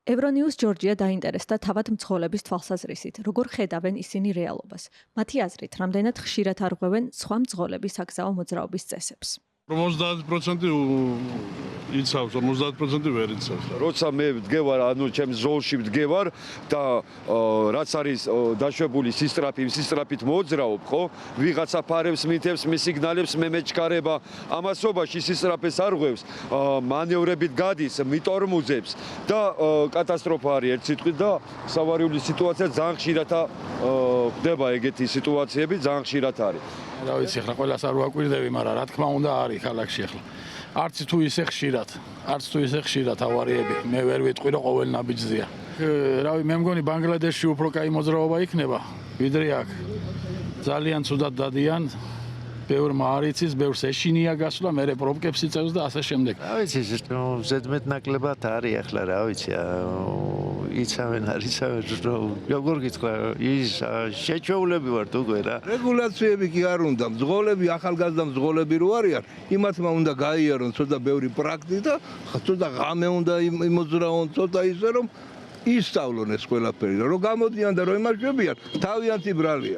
ევრონიუს ჯორჯია დაინტერესდა თავად მძღოლების თვალსაზრისით, როგორ ხედავენ ისინი რეალობას. მათი აზრით, რამდენად ხშირად არღვევენ სხვა მძღოლების აკზაო მოძრაობის წესებს. 50% იცავს, 50% ვერ იცავს. როცა მე ვდგევარ, ანუ ჩემს ზოლში ვდგევარ და რაც არის დაშვებული სისტრაფით მოძრაობ, ხო? ვიღაცა ფარებს მითებს, მე სიგნალებს მე მეჩქარება, ამასობაში სისტრაფეს არღვევს, მანევრებით გადის, მიტორმუზებს და კატასტროფა არის ერთ სიტყვით და სავარიული სიტუაცია ძალიან ხშირად ხდება ეგეთი სიტუაციები, ძალიან ხშირად არის. რა ვიცი, ახლა ყველას არ ვაკვირდები, მაგრამ რა თქმა უნდა არის ქალაქში ახლა. არც თუ ისე ხშირად ავარიები. მე ვერ ვიტყვი რომ ყოველ ნაბიჯზეა. რავი, მე მგონი ბანგლადეშში უფრო კაი მოძრაობა იქნება, ვიდრე აქ. ძალიან ცუდად დადიან. ბევრმა არ იცის, ბევრს ეშინია გასვლა, მერე პრობლემებს იწევს და ასე შემდეგ. რა ვიცი, ზედმეტ ნაკლებად არის ახლა, რა ვიცი, იცავენ, როგორ გითხრა, ის შეჩეულები ვართ უკვე რა. რეგულაციები კი არ უნდა, მძღოლები, ახალგაზრდა მძღოლები რო არიან, იმათმა უნდა გაიარონ ცოტა ბევრი პრაქტიკა, ცოტა ღამე უნდა იმოძრაონ, ცოტა ისე რომ ისწავლონ ეს ყველაფერი, რომ გამოდიან და რომ იმარჯვებიან, თავიანთი ბრალია.